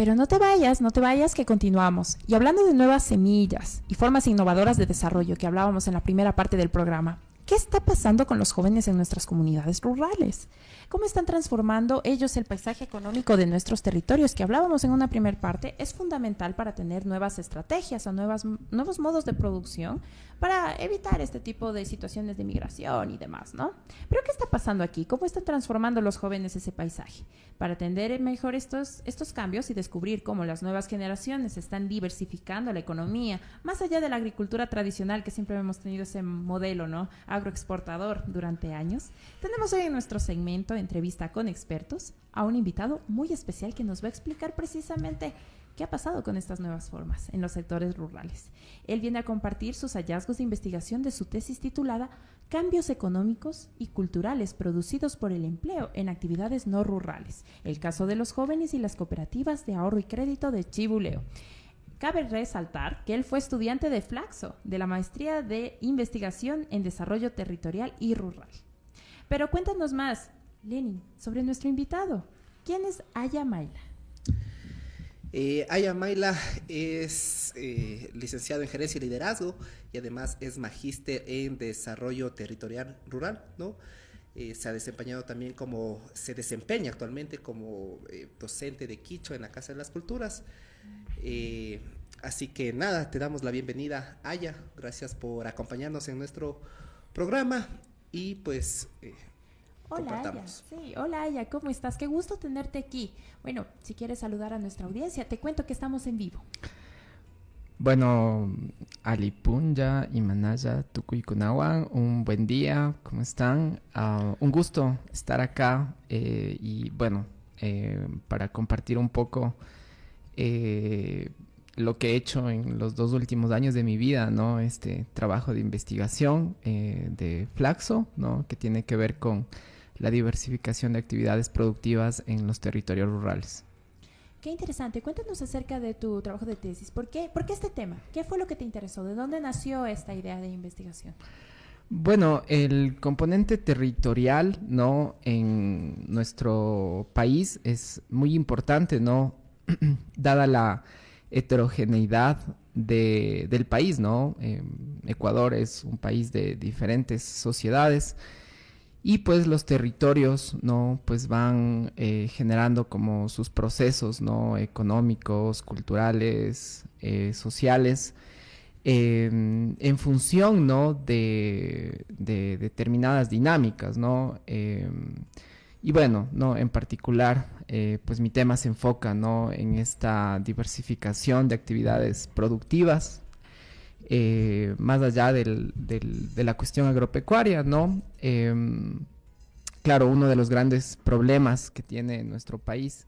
Pero no te vayas que continuamos. Y hablando de nuevas semillas y formas innovadoras de desarrollo que hablábamos en la primera parte del programa, ¿qué está pasando con los jóvenes en nuestras comunidades rurales? ¿Cómo están transformando ellos el paisaje económico de nuestros territorios que hablábamos en una primera parte? Es fundamental para tener nuevas estrategias o nuevos modos de producción para evitar este tipo de situaciones de migración y demás, ¿no? Pero ¿qué está pasando aquí? ¿Cómo están transformando los jóvenes ese paisaje? Para atender mejor estos cambios y descubrir cómo las nuevas generaciones están diversificando la economía, más allá de la agricultura tradicional que siempre hemos tenido ese modelo, ¿no? Agroexportador durante años, tenemos hoy en nuestro segmento de entrevista con expertos a un invitado muy especial que nos va a explicar precisamente qué ha pasado con estas nuevas formas en los sectores rurales. Él viene a compartir sus hallazgos de investigación de su tesis titulada Cambios económicos y culturales producidos por el empleo en actividades no rurales, el caso de los jóvenes y las cooperativas de ahorro y crédito de Chibuleo. Cabe resaltar que él fue estudiante de Flaxo, de la Maestría de Investigación en Desarrollo Territorial y Rural. Pero cuéntanos más, Lenin, sobre nuestro invitado. ¿Quién es Aya Mayla? Aya Mayla es licenciado en Gerencia y Liderazgo y además es magíster en Desarrollo Territorial Rural, ¿no? Se desempeña actualmente como docente de Quichua en la Casa de las Culturas. Así que nada, te damos la bienvenida, Aya. Gracias por acompañarnos en nuestro programa y pues Hola Aya, sí, hola Aya, ¿cómo estás? Qué gusto tenerte aquí. Bueno, si quieres saludar a nuestra audiencia, te cuento que estamos en vivo. Bueno, Alipunya, Imanaya, Tukuy-Kunawan, un buen día, ¿cómo están? Un gusto estar acá y bueno, para compartir un poco lo que he hecho en los 2 últimos años de mi vida, ¿no? Este trabajo de investigación de Flaxo, ¿no? Que tiene que ver con la diversificación de actividades productivas en los territorios rurales. Qué interesante. Cuéntanos acerca de tu trabajo de tesis. ¿Por qué este tema? ¿Qué fue lo que te interesó? ¿De dónde nació esta idea de investigación? Bueno, el componente territorial, ¿no? En nuestro país es muy importante, ¿no? Dada la heterogeneidad del país, ¿no? Ecuador es un país de diferentes sociedades y pues los territorios, ¿no? Pues van generando como sus procesos, ¿no? Económicos, culturales, sociales, en función, ¿no? de determinadas dinámicas, ¿no? Y bueno, ¿no? En particular, pues mi tema se enfoca, ¿no? En esta diversificación de actividades productivas, más allá de la cuestión agropecuaria, ¿no? Claro, uno de los grandes problemas que tiene nuestro país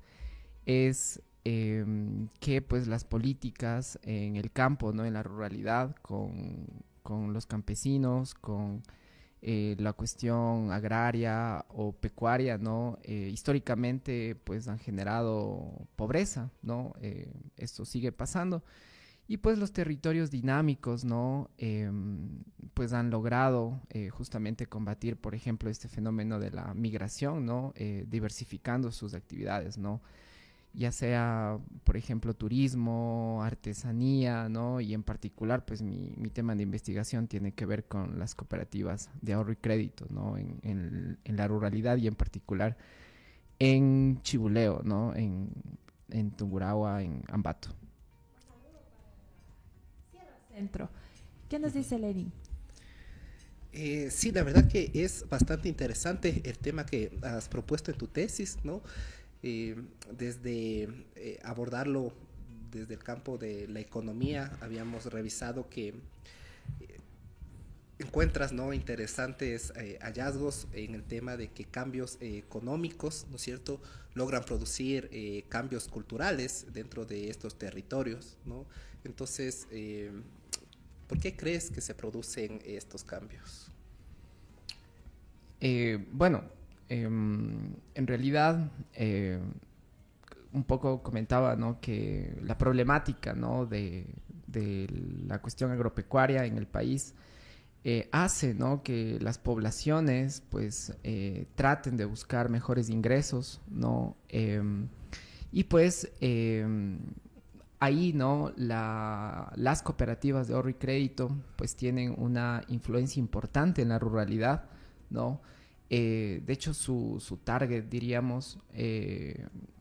es que pues las políticas en el campo, ¿no? En la ruralidad, con los campesinos, con la cuestión agraria o pecuaria, ¿no? Históricamente pues han generado pobreza, ¿no? Esto sigue pasando. Y pues los territorios dinámicos, ¿no? Pues han logrado justamente combatir, por ejemplo, este fenómeno de la migración, ¿no? Diversificando sus actividades, ¿no? Ya sea, por ejemplo, turismo, artesanía, ¿no? Y en particular, pues mi tema de investigación tiene que ver con las cooperativas de ahorro y crédito, ¿no? En la ruralidad y en particular en Chibuleo, ¿no? En Tungurahua, en Ambato. Centro. ¿Qué nos dice Lenin? Sí, la verdad que es bastante interesante el tema que has propuesto en tu tesis, ¿no? Desde abordarlo desde el campo de la economía, habíamos revisado que encuentras, ¿no? Interesantes hallazgos en el tema de que cambios económicos, ¿no es cierto?, logran producir cambios culturales dentro de estos territorios, ¿no? Entonces, ¿por qué crees que se producen estos cambios? Bueno, en realidad, un poco comentaba, ¿no? Que la problemática, ¿no? de la cuestión agropecuaria en el país hace, ¿no? Que las poblaciones pues traten de buscar mejores ingresos, ¿no? Y pues ahí, ¿no? Las cooperativas de ahorro y crédito pues tienen una influencia importante en la ruralidad, ¿no? De hecho, su target, diríamos,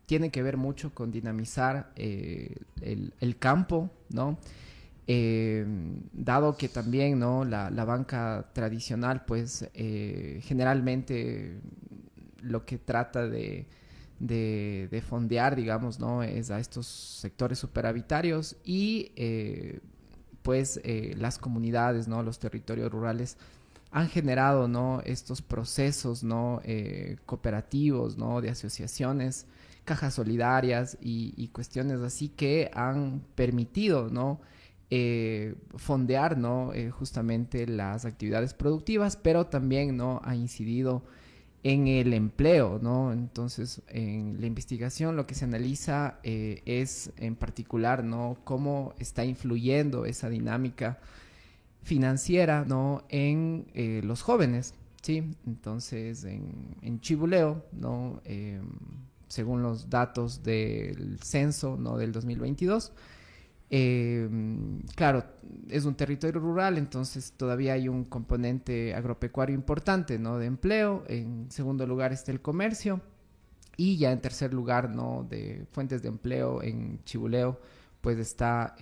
tiene que ver mucho con dinamizar el campo, ¿no? Dado que también, ¿no? La banca tradicional, pues generalmente lo que trata de fondear, digamos, ¿no? Es a estos sectores superavitarios y pues las comunidades, ¿no? Los territorios rurales han generado, ¿no? Estos procesos, ¿no? Cooperativos, ¿no? De asociaciones, cajas solidarias y cuestiones así que han permitido, ¿no? Fondear, ¿no? Justamente las actividades productivas, pero también, ¿no? Ha incidido en el empleo, ¿no? Entonces, en la investigación lo que se analiza es en particular, ¿no? Cómo está influyendo esa dinámica financiera, ¿no? En los jóvenes, ¿sí? Entonces, en Chibuleo, ¿no? Según los datos del censo, ¿no? Del 2022, claro, es un territorio rural, entonces todavía hay un componente agropecuario importante, ¿no? De empleo. En segundo lugar está el comercio. Y ya en tercer lugar, ¿no? De fuentes de empleo en Chibuleo, pues está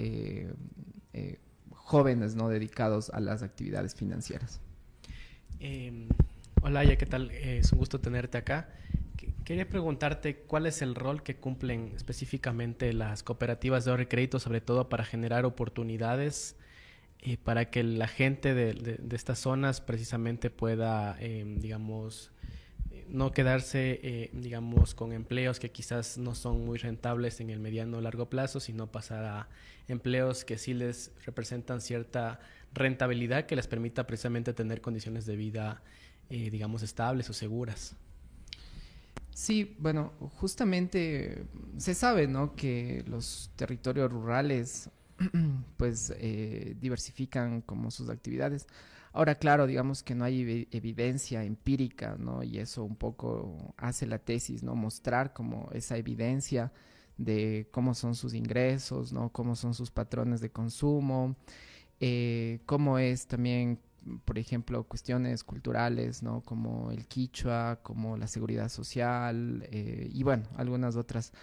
jóvenes, ¿no? Dedicados a las actividades financieras. Hola, Aya, ¿qué tal? Es un gusto tenerte acá. Quería preguntarte cuál es el rol que cumplen específicamente las cooperativas de ahorro y crédito, sobre todo para generar oportunidades para que la gente de estas zonas precisamente pueda, digamos, no quedarse, digamos, con empleos que quizás no son muy rentables en el mediano o largo plazo, sino pasar a empleos que sí les representan cierta rentabilidad que les permita precisamente tener condiciones de vida, digamos, estables o seguras. Sí, bueno, justamente se sabe, ¿no? Que los territorios rurales pues diversifican como sus actividades. Ahora, claro, digamos que no hay evidencia empírica, ¿no? Y eso un poco hace la tesis, ¿no? Mostrar como esa evidencia de cómo son sus ingresos, ¿no? Cómo son sus patrones de consumo, cómo es también, por ejemplo, cuestiones culturales, ¿no? Como el quichua, como la seguridad social y bueno, algunas otras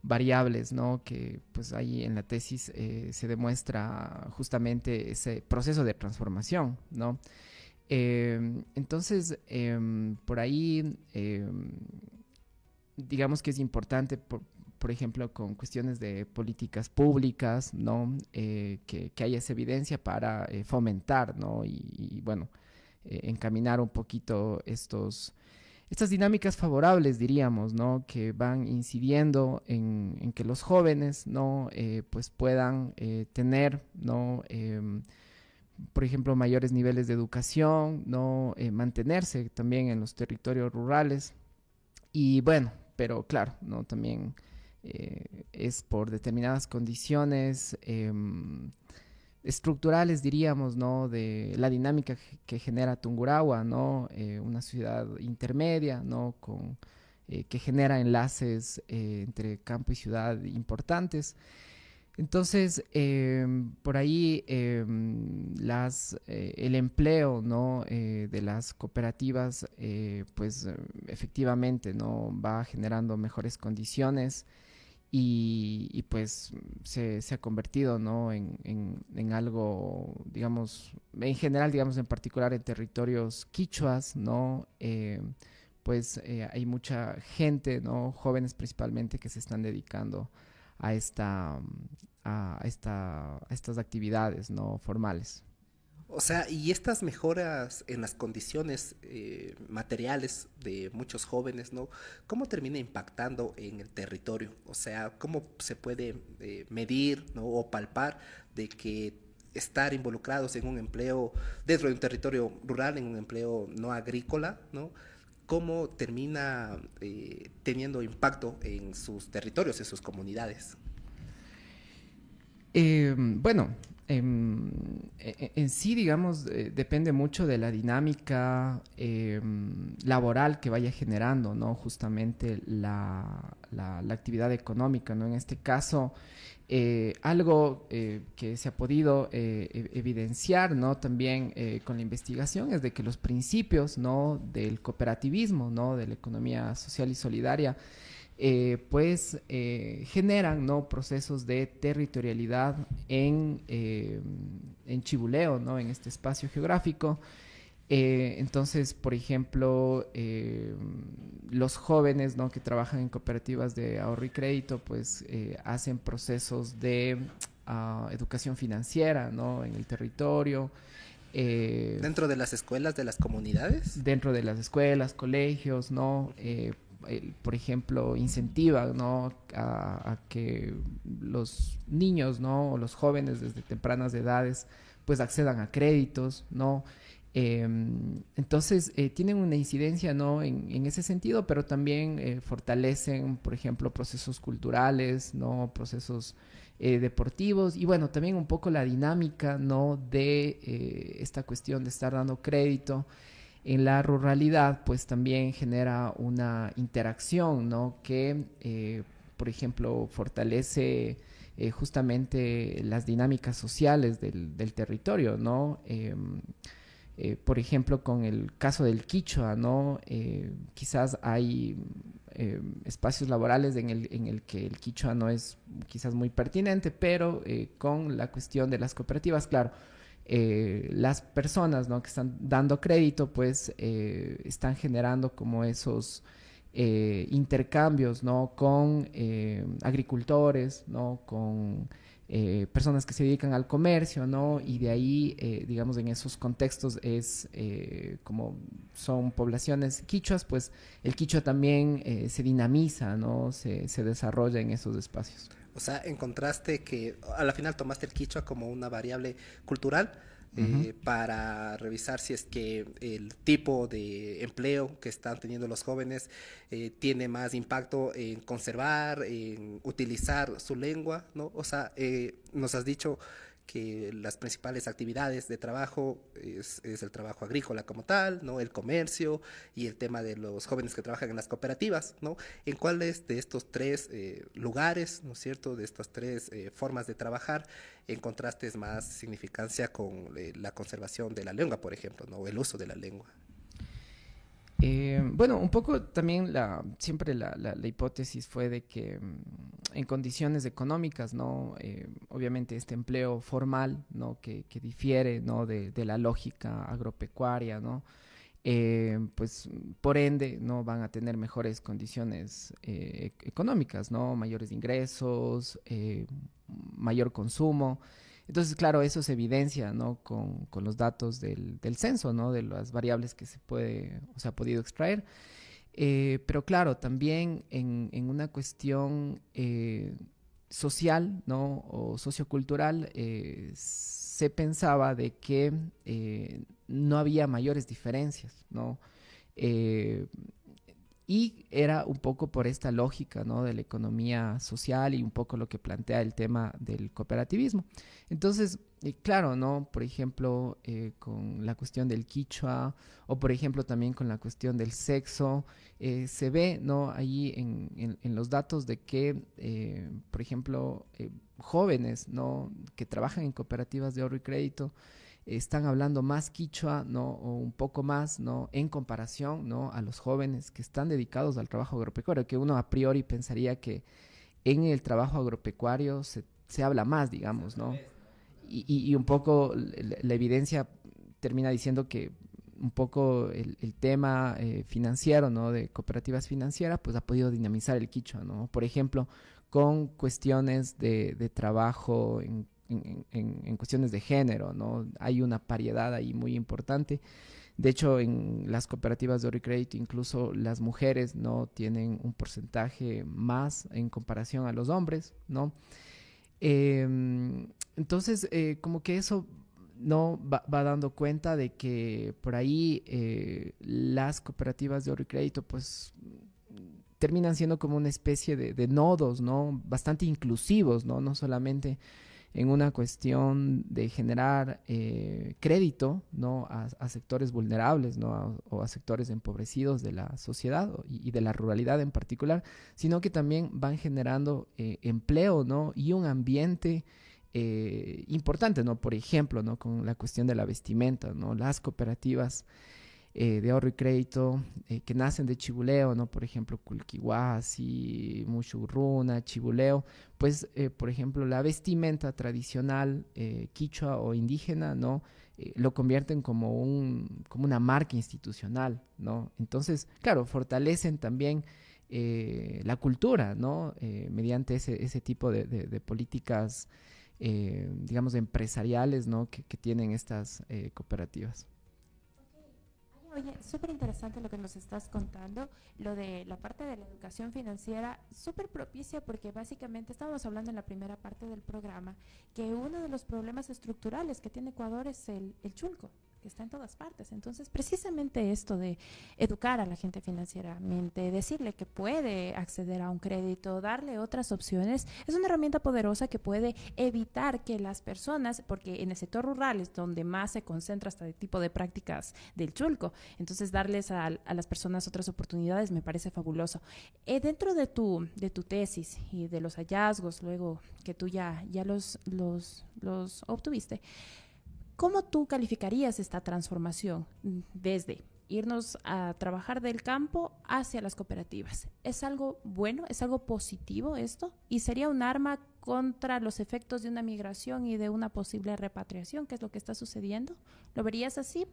variables, ¿no? Que pues ahí en la tesis se demuestra justamente ese proceso de transformación, ¿no? Entonces, por ahí, digamos que es importante, por ejemplo, con cuestiones de políticas públicas, ¿no? Que haya esa evidencia para fomentar, ¿no? Y bueno, encaminar un poquito estas dinámicas favorables, diríamos, ¿no? Que van incidiendo en que los jóvenes, ¿no? Pues puedan tener, ¿no? Por ejemplo, mayores niveles de educación, ¿no? Mantenerse también en los territorios rurales. Y bueno, pero claro, ¿no? También es por determinadas condiciones estructurales, diríamos, ¿no? De la dinámica que genera Tungurahua, ¿no? Una ciudad intermedia, ¿no? Que genera enlaces entre campo y ciudad importantes. Entonces, por ahí el empleo, ¿no? De las cooperativas, pues efectivamente, ¿no? Va generando mejores condiciones y pues se ha convertido, ¿no? En algo, digamos, en general, digamos, en particular en territorios quichuas, ¿no? Pues hay mucha gente, ¿no? Jóvenes principalmente que se están dedicando a estas actividades, ¿no? Formales. O sea, y estas mejoras en las condiciones materiales de muchos jóvenes, ¿no? ¿Cómo termina impactando en el territorio? O sea, ¿cómo se puede medir, ¿no? O palpar de que estar involucrados en un empleo dentro de un territorio rural, en un empleo no agrícola, ¿no? ¿Cómo termina teniendo impacto en sus territorios, en sus comunidades? Bueno, en sí, digamos, depende mucho de la dinámica laboral que vaya generando, ¿no? Justamente la actividad económica, ¿no? En este caso, algo que se ha podido evidenciar, ¿no? También con la investigación es de que los principios, ¿no? Del cooperativismo, ¿no? De la economía social y solidaria, pues generan, ¿no? Procesos de territorialidad en Chibuleo, ¿no? En este espacio geográfico. Entonces, por ejemplo, los jóvenes, ¿no? Que trabajan en cooperativas de ahorro y crédito, pues hacen procesos de educación financiera, ¿no? En el territorio. ¿Dentro de las escuelas de las comunidades? Dentro de las escuelas, colegios, ¿no? Por ejemplo, incentiva, ¿no? a que los niños, ¿no? O los jóvenes desde tempranas edades, pues accedan a créditos, ¿no? Entonces, tienen una incidencia, ¿no? En ese sentido, pero también fortalecen, por ejemplo, procesos culturales, ¿no? Procesos deportivos y, bueno, también un poco la dinámica, ¿no? De esta cuestión de estar dando crédito en la ruralidad, pues también genera una interacción, ¿no? Que, por ejemplo, fortalece justamente las dinámicas sociales del territorio, ¿no? Por ejemplo, con el caso del quichua, ¿no? Quizás hay espacios laborales en el que el quichua no es quizás muy pertinente, pero con la cuestión de las cooperativas, claro, las personas, ¿no? Que están dando crédito, pues están generando como esos intercambios, ¿no? Con agricultores, ¿no? Con personas que se dedican al comercio, ¿no? Y de ahí, digamos, en esos contextos es como son poblaciones quichuas, pues el quichua también se dinamiza, ¿no? Se desarrolla en esos espacios. O sea, encontraste que a la final tomaste el quichua como una variable cultural para revisar si es que el tipo de empleo que están teniendo los jóvenes tiene más impacto en conservar, en utilizar su lengua, ¿no? O sea, nos has dicho que las principales actividades de trabajo es el trabajo agrícola como tal, ¿no? El comercio y el tema de los jóvenes que trabajan en las cooperativas, ¿no? ¿En cuáles de estos tres lugares, ¿no es cierto?, de estas tres formas de trabajar, encontraste más significancia con la conservación de la lengua, por ejemplo, ¿no? El uso de la lengua. Bueno, un poco también siempre la hipótesis fue de que en condiciones económicas, ¿no? Obviamente este empleo formal, ¿no? Que difiere, ¿no? De la lógica agropecuaria, ¿no? Pues por ende, ¿no? Van a tener mejores condiciones económicas, ¿no? Mayores ingresos, mayor consumo. Entonces, claro, eso se evidencia, ¿no? Con los datos del censo, ¿no? De las variables que se ha podido extraer. Pero claro, también en una cuestión social, ¿no? O sociocultural, se pensaba de que no había mayores diferencias, ¿no? Y era un poco por esta lógica, ¿no? De la economía social y un poco lo que plantea el tema del cooperativismo. Entonces, claro, ¿no? Por ejemplo, con la cuestión del quichua o por ejemplo también con la cuestión del sexo, se ve, ¿no? Ahí en los datos de que, por ejemplo, jóvenes, ¿no? Que trabajan en cooperativas de ahorro y crédito, están hablando más quichua, ¿no? O un poco más, ¿no? En comparación, ¿no? A los jóvenes que están dedicados al trabajo agropecuario, que uno a priori pensaría que en el trabajo agropecuario se habla más, digamos, ¿no? Y un poco la evidencia termina diciendo que un poco el tema financiero, ¿no? De cooperativas financieras, pues ha podido dinamizar el quichua, ¿no? Por ejemplo, con cuestiones de trabajo en cuestiones de género, ¿no? Hay una paridad ahí muy importante. De hecho, en las cooperativas de ahorro y crédito, incluso las mujeres no tienen un porcentaje más en comparación a los hombres, ¿no? Entonces, como que eso no va dando cuenta de que por ahí las cooperativas de ahorro y crédito, pues terminan siendo como una especie de nodos, ¿no? Bastante inclusivos, ¿no? No solamente en una cuestión de generar crédito, ¿no? a sectores vulnerables, ¿no? O a sectores empobrecidos de la sociedad y de la ruralidad en particular, sino que también van generando empleo, ¿no? Y un ambiente importante, ¿no? Por ejemplo, ¿no? Con la cuestión de la vestimenta, ¿no? Las cooperativas de ahorro y crédito que nacen de Chibuleo, ¿no? Por ejemplo, Culquihuasi, Mushurruna, Chibuleo, pues, por ejemplo, la vestimenta tradicional quichua o indígena, ¿no? Lo convierten como una marca institucional, ¿no? Entonces, claro, fortalecen también la cultura, ¿no? Mediante ese tipo de políticas, digamos, empresariales, ¿no? Que tienen estas cooperativas. Oye, súper interesante lo que nos estás contando, lo de la parte de la educación financiera, súper propicia porque básicamente estábamos hablando en la primera parte del programa que uno de los problemas estructurales que tiene Ecuador es el chulco, que está en todas partes. Entonces, precisamente esto de educar a la gente financieramente, decirle que puede acceder a un crédito, darle otras opciones, es una herramienta poderosa que puede evitar que las personas, porque en el sector rural es donde más se concentra este tipo de prácticas del chulco, entonces darles a las personas otras oportunidades me parece fabuloso. Dentro de tu tesis y de los hallazgos luego que tú ya los obtuviste, ¿cómo tú calificarías esta transformación desde irnos a trabajar del campo hacia las cooperativas? ¿Es algo bueno? ¿Es algo positivo esto? ¿Y sería un arma contra los efectos de una migración y de una posible repatriación, que es lo que está sucediendo? ¿Lo verías así?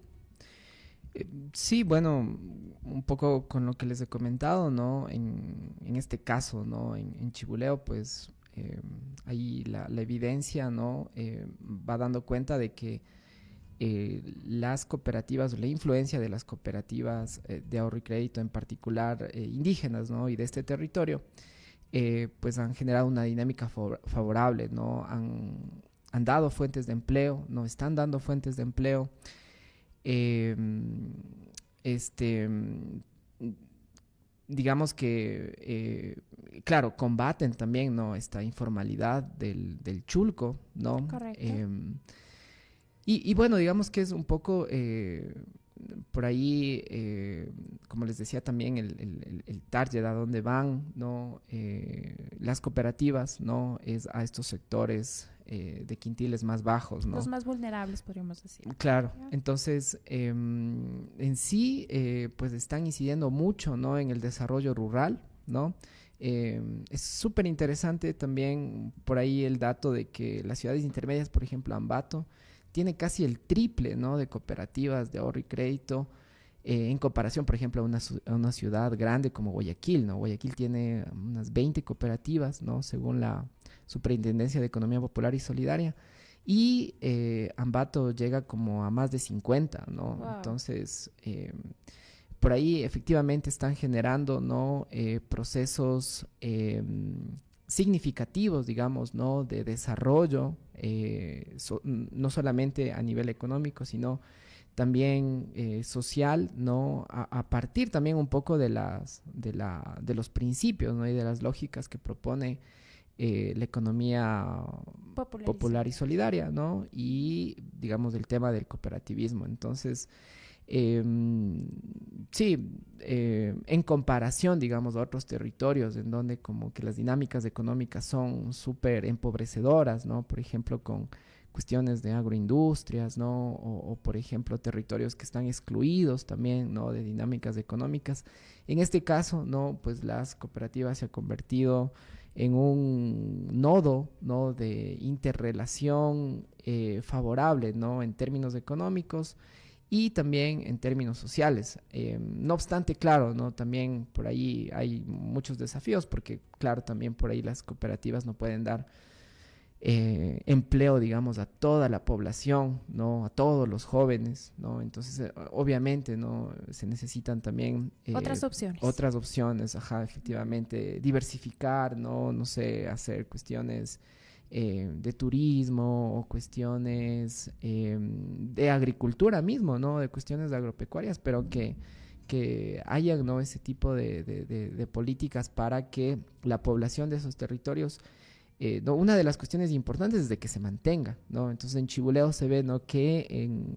Sí, bueno, un poco con lo que les he comentado, ¿no? En este caso, ¿no? En Chibuleo, pues ahí la evidencia, ¿no? Va dando cuenta de que las cooperativas, la influencia de las cooperativas de ahorro y crédito, en particular indígenas, ¿no? Y de este territorio, pues han generado una dinámica favorable, ¿no? Han dado fuentes de empleo, ¿no? Están dando fuentes de empleo. Digamos que, claro, combaten también, ¿no? Esta informalidad del chulco, ¿no? Correcto. Y bueno, digamos que es un poco por ahí, como les decía también, el target a donde van, ¿no? Las cooperativas, ¿no? Es a estos sectores de quintiles más bajos, ¿no? Los más vulnerables, podríamos decir. Claro, entonces en sí, pues están incidiendo mucho, ¿no? En el desarrollo rural, ¿no? Es súper interesante también por ahí el dato de que las ciudades intermedias, por ejemplo, Ambato, tiene casi el triple, ¿no? De cooperativas de ahorro y crédito en comparación, por ejemplo, a una ciudad grande como Guayaquil, ¿no? Guayaquil tiene unas 20 cooperativas, ¿no? Según la Superintendencia de Economía Popular y Solidaria. Y Ambato llega como a más de 50, ¿no? Wow. Entonces, por ahí efectivamente están generando, ¿no? Procesos significativos, digamos, ¿no? De desarrollo, no solamente a nivel económico, sino también social, ¿no? A partir también un poco de los principios, ¿no? Y de las lógicas que propone la economía popular y solidaria, ¿no? Y, digamos, el tema del cooperativismo. Entonces, sí, en comparación, digamos, a otros territorios en donde como que las dinámicas económicas son súper empobrecedoras, ¿no? Por ejemplo, con cuestiones de agroindustrias, ¿no? O, por ejemplo, territorios que están excluidos también, ¿no? De dinámicas económicas. En este caso, ¿no? Pues las cooperativas se han convertido en un nodo, ¿no? De interrelación favorable, ¿no? En términos económicos y también en términos sociales. No obstante, claro, ¿no? También por ahí hay muchos desafíos porque, claro, también por ahí las cooperativas no pueden dar empleo, digamos, a toda la población, ¿no? A todos los jóvenes, ¿no? Entonces, obviamente, ¿no? Se necesitan también otras opciones. Otras opciones, ajá, efectivamente. Diversificar, ¿no? No sé, hacer cuestiones de turismo o cuestiones de agricultura mismo, ¿no? De cuestiones agropecuarias, pero que haya, ¿no? Ese tipo de políticas para que la población de esos territorios ¿no? Una de las cuestiones importantes es de que se mantenga, ¿no? Entonces en Chibuleo se ve, ¿no?, que en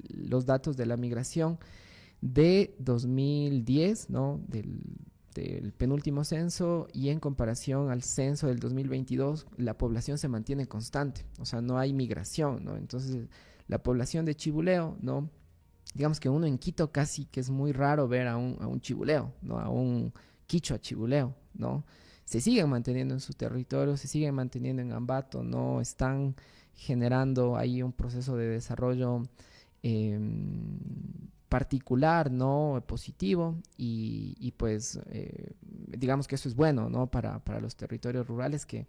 los datos de la migración de 2010, ¿no?, del penúltimo censo, y en comparación al censo del 2022, la población se mantiene constante, o sea, no hay migración, ¿no? Entonces la población de Chibuleo, ¿no?, digamos que uno en Quito casi que es muy raro ver a un chibuleo, ¿no?, a un quichua chibuleo, ¿no? Se siguen manteniendo en su territorio, se siguen manteniendo en Ambato, ¿no? Están generando ahí un proceso de desarrollo eh, particular, ¿no?, positivo, y pues digamos que eso es bueno, ¿no?, para los territorios rurales que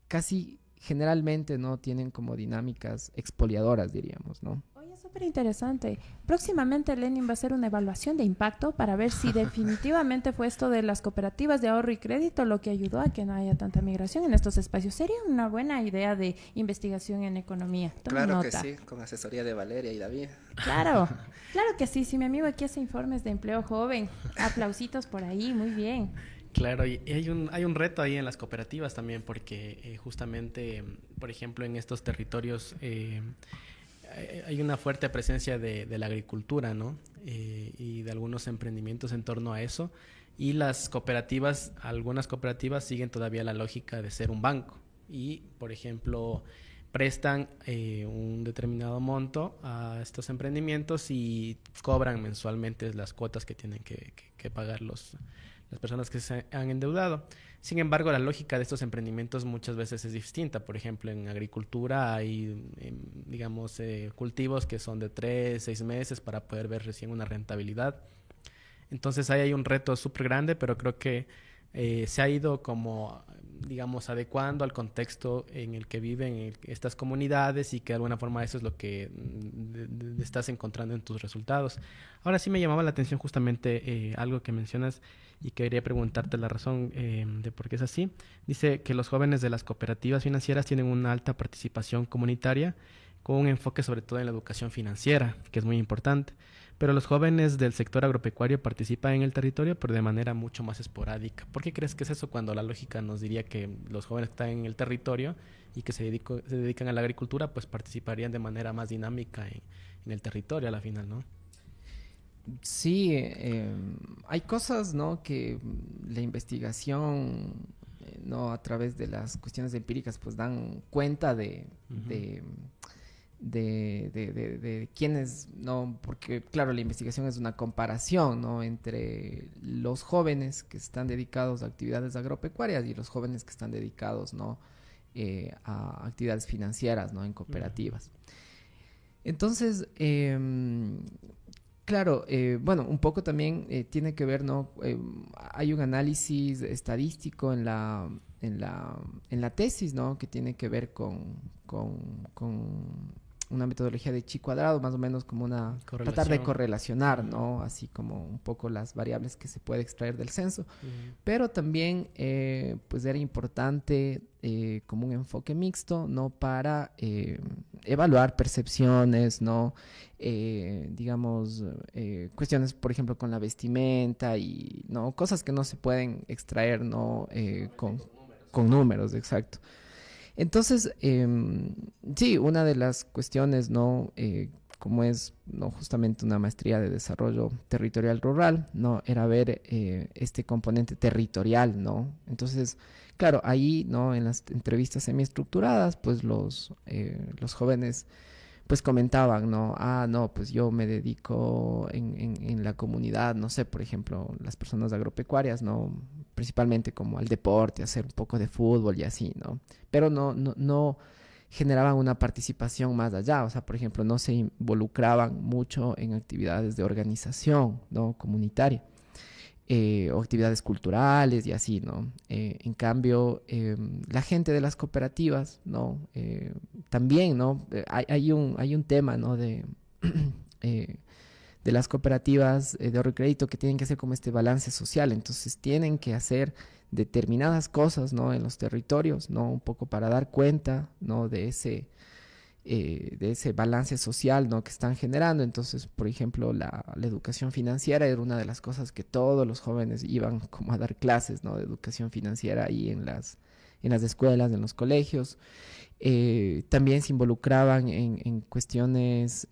casi generalmente no tienen como dinámicas expoliadoras, diríamos, ¿no? Oye, súper interesante. Próximamente Lenin va a hacer una evaluación de impacto para ver si definitivamente fue esto de las cooperativas de ahorro y crédito lo que ayudó a que no haya tanta migración en estos espacios. Sería una buena idea de investigación en economía. Toma Claro que nota. sí, con asesoría de Valeria y David. Claro, claro que sí. Si mi amigo aquí hace informes de empleo joven, aplausitos por ahí, muy bien. Claro, y hay un reto ahí en las cooperativas también, porque justamente, por ejemplo, en estos territorios hay una fuerte presencia de la agricultura, ¿no? Y de algunos emprendimientos en torno a eso. Y las cooperativas, algunas cooperativas siguen todavía la lógica de ser un banco. Y, por ejemplo, prestan un determinado monto a estos emprendimientos y cobran mensualmente las cuotas que tienen que pagar las personas que se han endeudado. Sin embargo, la lógica de estos emprendimientos muchas veces es distinta. Por ejemplo, en agricultura hay, digamos, cultivos que son de 3, 6 meses para poder ver recién una rentabilidad. Entonces ahí hay un reto súper grande, pero creo que se ha ido como, digamos, adecuando al contexto en el que viven estas comunidades, y que de alguna forma eso es lo que estás encontrando en tus resultados. Ahora sí me llamaba la atención justamente algo que mencionas, y quería preguntarte la razón de por qué es así. Dice que los jóvenes de las cooperativas financieras tienen una alta participación comunitaria, con un enfoque sobre todo en la educación financiera, que es muy importante. Pero los jóvenes del sector agropecuario participan en el territorio, pero de manera mucho más esporádica. ¿Por qué crees que es eso, cuando la lógica nos diría que los jóvenes que están en el territorio y que se dedican a la agricultura, pues participarían de manera más dinámica en el territorio a la final, ¿no? Sí, hay cosas, ¿no?, que la investigación, ¿no?, a través de las cuestiones empíricas, pues dan cuenta de quiénes, ¿no? Porque, claro, la investigación es una comparación, ¿no?, entre los jóvenes que están dedicados a actividades agropecuarias y los jóvenes que están dedicados, ¿no?, a actividades financieras, ¿no?, en cooperativas. Entonces, claro, bueno, un poco también tiene que ver, ¿no? Hay un análisis estadístico en la tesis, ¿no?, que tiene que ver con una metodología de chi cuadrado, más o menos como tratar de correlacionar, ¿no?, así como un poco las variables que se puede extraer del censo. Pero también, pues era importante como un enfoque mixto, ¿no?, para evaluar percepciones, ¿no?, digamos, cuestiones, por ejemplo, con la vestimenta y, ¿no?, cosas que no se pueden extraer, ¿no?, con números, exacto. Entonces, sí, una de las cuestiones, ¿no?, como es, ¿no?, justamente una maestría de desarrollo territorial rural, ¿no?, era ver este componente territorial, ¿no? Entonces, claro, ahí, ¿no?, en las entrevistas semiestructuradas, pues los jóvenes pues comentaban, ¿no? No, pues yo me dedico en la comunidad, no sé, por ejemplo, las personas agropecuarias, ¿no?, principalmente como al deporte, hacer un poco de fútbol y así, ¿no? Pero no generaban una participación más allá, o sea, por ejemplo, no se involucraban mucho en actividades de organización, ¿no?, comunitaria, o actividades culturales y así, ¿no? En cambio, la gente de las cooperativas, ¿no?, también, ¿no? Hay un tema, ¿no?, de las cooperativas de ahorro y crédito, que tienen que hacer como este balance social. Entonces tienen que hacer determinadas cosas, ¿no?, en los territorios, ¿no?, un poco para dar cuenta, ¿no?, de ese balance social, ¿no?, que están generando. Entonces, por ejemplo, la educación financiera era una de las cosas que todos los jóvenes iban como a dar clases, ¿no?, de educación financiera ahí en en las escuelas, en los colegios. También se involucraban en cuestiones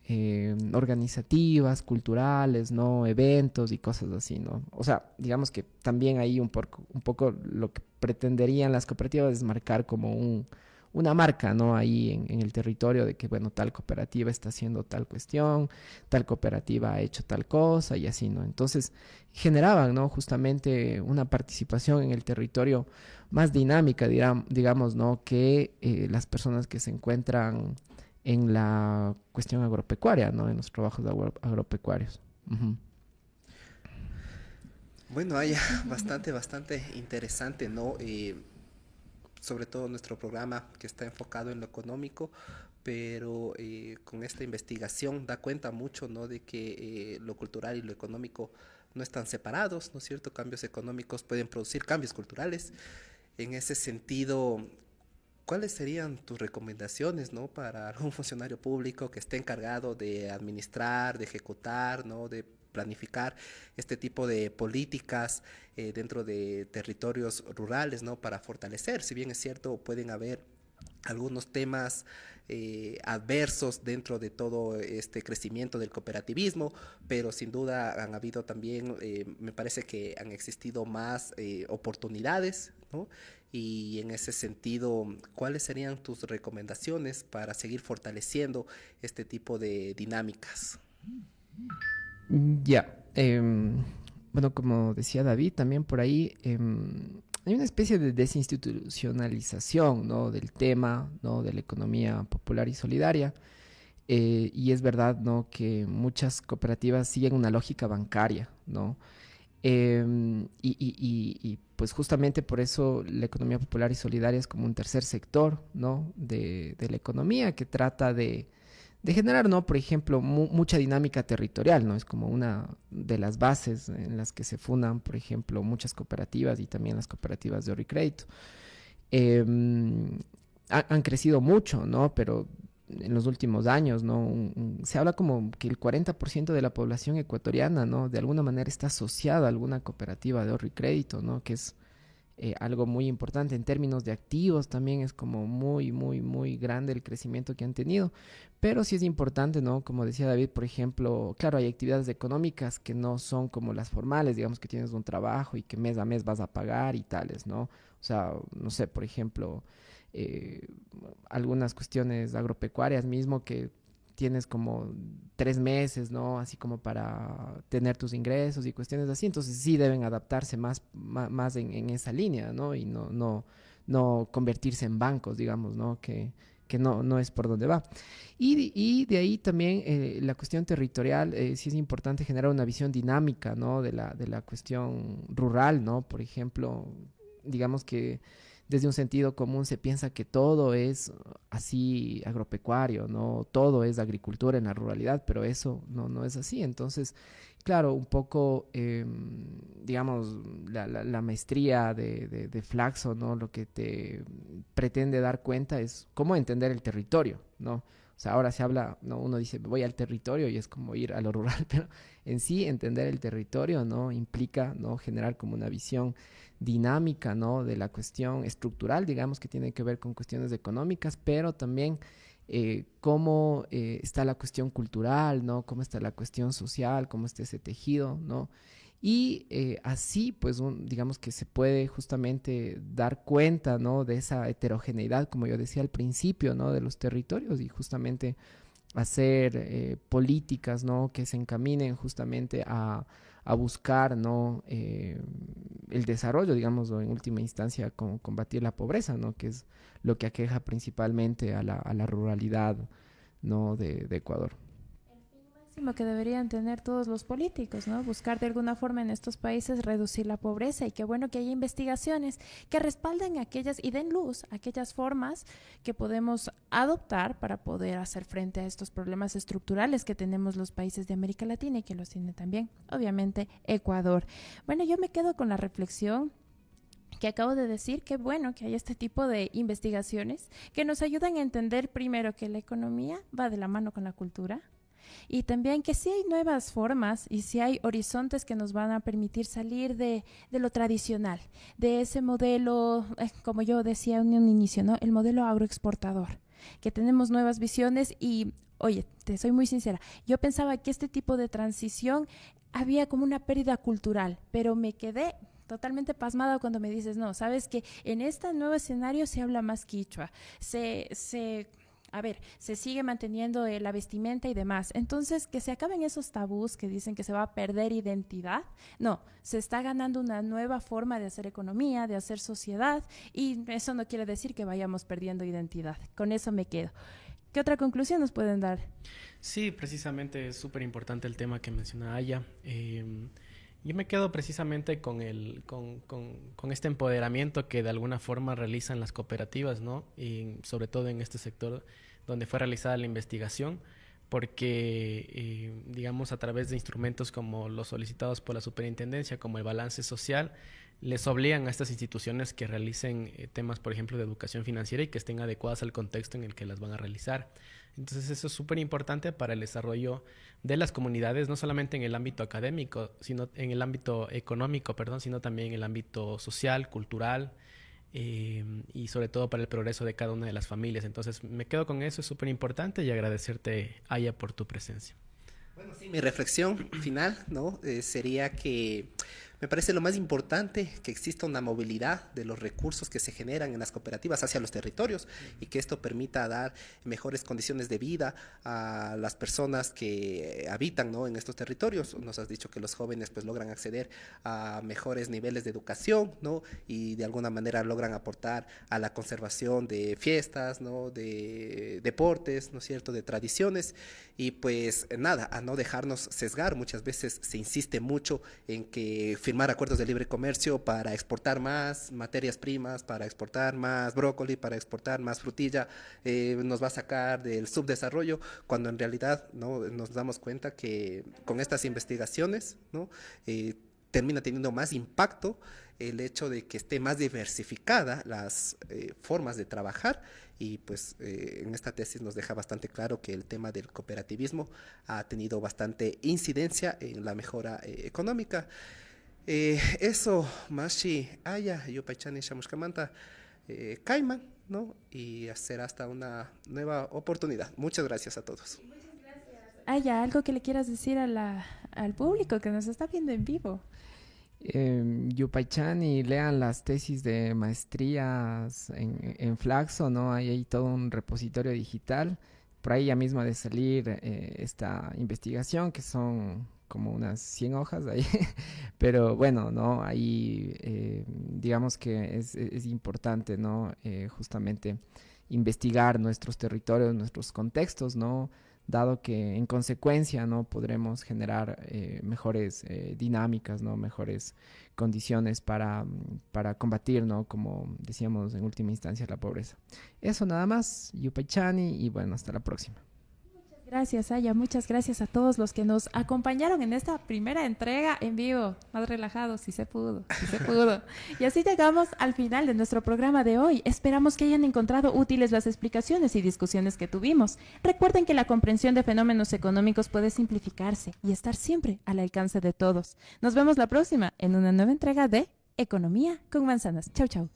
organizativas, culturales, ¿no? Eventos y cosas así, ¿no? O sea, digamos que también ahí un poco lo que pretenderían las cooperativas es marcar como una marca, ¿no? Ahí en el territorio de que, bueno, tal cooperativa está haciendo tal cuestión, tal cooperativa ha hecho tal cosa y así, ¿no? Entonces generaban, ¿no? Justamente una participación en el territorio más dinámica, digamos, ¿no? Que las personas que se encuentran en la cuestión agropecuaria, ¿no? En los trabajos agropecuarios. Uh-huh. Bueno, hay bastante interesante, ¿no? Sobre todo nuestro programa que está enfocado en lo económico, pero con esta investigación da cuenta mucho, ¿no? De que lo cultural y lo económico no están separados, ¿no es cierto? Cambios económicos pueden producir cambios culturales. En ese sentido, ¿cuáles serían tus recomendaciones, ¿no? Para algún funcionario público que esté encargado de administrar, de ejecutar, ¿no? De planificar este tipo de políticas dentro de territorios rurales, ¿no? Para fortalecer, si bien es cierto, pueden haber algunos temas adversos dentro de todo este crecimiento del cooperativismo, pero sin duda han habido también, me parece que han existido más oportunidades, ¿no? Y en ese sentido, ¿cuáles serían tus recomendaciones para seguir fortaleciendo este tipo de dinámicas? Ya, bueno, como decía David, también por ahí hay una especie de desinstitucionalización, ¿no? Del tema, ¿no? De la economía popular y solidaria. Y es verdad, ¿no? Que muchas cooperativas siguen una lógica bancaria, ¿no? Y pues justamente por eso la economía popular y solidaria es como un tercer sector, ¿no? De la economía que trata de generar, ¿no? Por ejemplo, mucha dinámica territorial, ¿no? Es como una de las bases en las que se fundan, por ejemplo, muchas cooperativas y también las cooperativas de ahorro y crédito. Han crecido mucho, ¿no? Pero en los últimos años, ¿no? Se habla como que el 40% de la población ecuatoriana, ¿no? De alguna manera está asociada a alguna cooperativa de ahorro y crédito, ¿no? Que es algo muy importante en términos de activos, también es como muy grande el crecimiento que han tenido, pero sí es importante, ¿no? Como decía David, por ejemplo, claro, hay actividades económicas que no son como las formales, digamos que tienes un trabajo y que mes a mes vas a pagar y tales, ¿no? O sea, no sé, por ejemplo, algunas cuestiones agropecuarias mismo que tienes como 3 meses, ¿no? Así como para tener tus ingresos y cuestiones así. Entonces sí deben adaptarse más en esa línea, ¿no? Y no convertirse en bancos, digamos, ¿no? Que no es por donde va. Y de ahí también la cuestión territorial, sí es importante generar una visión dinámica, ¿no? De la cuestión rural, ¿no? Por ejemplo, digamos que desde un sentido común se piensa que todo es así agropecuario, ¿no? Todo es agricultura en la ruralidad, pero eso no es así. Entonces, claro, un poco, digamos, la maestría de Flaxo, ¿no? Lo que te pretende dar cuenta es cómo entender el territorio, ¿no? O sea, ahora se habla, ¿no? Uno dice, voy al territorio y es como ir a lo rural, pero en sí entender el territorio, ¿no? Implica, ¿no? Generar como una visión dinámica, ¿no? De la cuestión estructural, digamos, que tiene que ver con cuestiones económicas, pero también cómo está la cuestión cultural, ¿no? Cómo está la cuestión social, cómo está ese tejido, ¿no? Y así, pues, digamos que se puede justamente dar cuenta, ¿no? De esa heterogeneidad, como yo decía al principio, ¿no? De los territorios y justamente hacer políticas, ¿no? Que se encaminen justamente a buscar, ¿no? El desarrollo, digamos, o en última instancia combatir la pobreza, ¿no? Que es lo que aqueja principalmente a la ruralidad, ¿no? de Ecuador. Máximo que deberían tener todos los políticos, ¿no? Buscar de alguna forma en estos países reducir la pobreza, y qué bueno que haya investigaciones que respalden aquellas y den luz a aquellas formas que podemos adoptar para poder hacer frente a estos problemas estructurales que tenemos los países de América Latina y que los tiene también, obviamente, Ecuador. Bueno, yo me quedo con la reflexión que acabo de decir, que bueno que hay este tipo de investigaciones que nos ayudan a entender primero que la economía va de la mano con la cultura, Y también que sí hay nuevas formas y sí hay horizontes que nos van a permitir salir de lo tradicional, de ese modelo, como yo decía en un inicio, ¿no? El modelo agroexportador, que tenemos nuevas visiones y, oye, te soy muy sincera, yo pensaba que este tipo de transición había como una pérdida cultural, pero me quedé totalmente pasmada cuando me dices, no, sabes que en este nuevo escenario se habla más quichua, se sigue manteniendo la vestimenta y demás. Entonces, que se acaben esos tabús que dicen que se va a perder identidad. No, se está ganando una nueva forma de hacer economía, de hacer sociedad, y eso no quiere decir que vayamos perdiendo identidad. Con eso me quedo. ¿Qué otra conclusión nos pueden dar? Sí, precisamente es súper importante el tema que menciona Aya. Yo me quedo precisamente con este empoderamiento que de alguna forma realizan las cooperativas, ¿no? Y sobre todo en este sector donde fue realizada la investigación, porque, digamos, a través de instrumentos como los solicitados por la superintendencia, como el balance social, les obligan a estas instituciones que realicen temas, por ejemplo, de educación financiera y que estén adecuadas al contexto en el que las van a realizar. Entonces, eso es súper importante para el desarrollo de las comunidades, no solamente en el ámbito académico, sino en el ámbito económico, sino también en el ámbito social, cultural, y sobre todo para el progreso de cada una de las familias. Entonces, me quedo con eso, es súper importante, y agradecerte, Aya, por tu presencia. Bueno, sí, mi reflexión final, ¿no? Sería que me parece lo más importante que exista una movilidad de los recursos que se generan en las cooperativas hacia los territorios y que esto permita dar mejores condiciones de vida a las personas que habitan, ¿no?, en estos territorios. Nos has dicho que los jóvenes pues logran acceder a mejores niveles de educación, ¿no?, y de alguna manera logran aportar a la conservación de fiestas, ¿no?, de deportes, ¿no es cierto?, de tradiciones, y pues nada, a no dejarnos sesgar. Muchas veces se insiste mucho en que firmar acuerdos de libre comercio para exportar más materias primas, para exportar más brócoli, para exportar más frutilla, nos va a sacar del subdesarrollo, cuando en realidad, ¿no?, nos damos cuenta que con estas investigaciones, ¿no?, termina teniendo más impacto el hecho de que esté más diversificada las formas de trabajar, y pues en esta tesis nos deja bastante claro que el tema del cooperativismo ha tenido bastante incidencia en la mejora económica. Eso, Mashi, Aya, Yupaychani, Shamushkamanta, Caiman, ¿no? Y hacer hasta una nueva oportunidad. Muchas gracias a todos. Aya, algo que le quieras decir al público que nos está viendo en vivo. Yupaychani, lean las tesis de maestrías en Flaxo, ¿no? Hay todo un repositorio digital. Por ahí ya mismo de salir esta investigación, que son como unas 100 hojas ahí, pero bueno, ¿no? Ahí digamos que es importante, ¿no? Justamente investigar nuestros territorios, nuestros contextos, ¿no? Dado que en consecuencia, ¿no?, podremos generar mejores dinámicas, ¿no?, mejores condiciones para combatir, ¿no?, como decíamos en última instancia, la pobreza. Eso nada más, Yupaychani, y bueno, hasta la próxima. Gracias, Aya. Muchas gracias a todos los que nos acompañaron en esta primera entrega en vivo. Más relajados, si se pudo, si se pudo. Y así llegamos al final de nuestro programa de hoy. Esperamos que hayan encontrado útiles las explicaciones y discusiones que tuvimos. Recuerden que la comprensión de fenómenos económicos puede simplificarse y estar siempre al alcance de todos. Nos vemos la próxima en una nueva entrega de Economía con Manzanas. Chau, chau.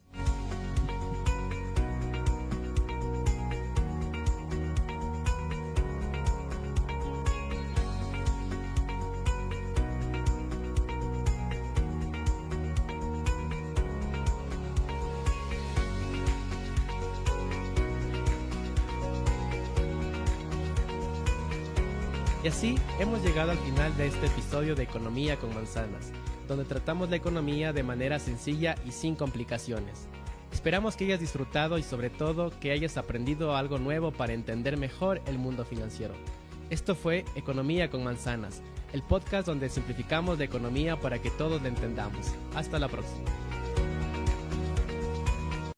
Y así hemos llegado al final de este episodio de Economía con Manzanas, donde tratamos la economía de manera sencilla y sin complicaciones. Esperamos que hayas disfrutado y sobre todo que hayas aprendido algo nuevo para entender mejor el mundo financiero. Esto fue Economía con Manzanas, el podcast donde simplificamos la economía para que todos la entendamos. Hasta la próxima.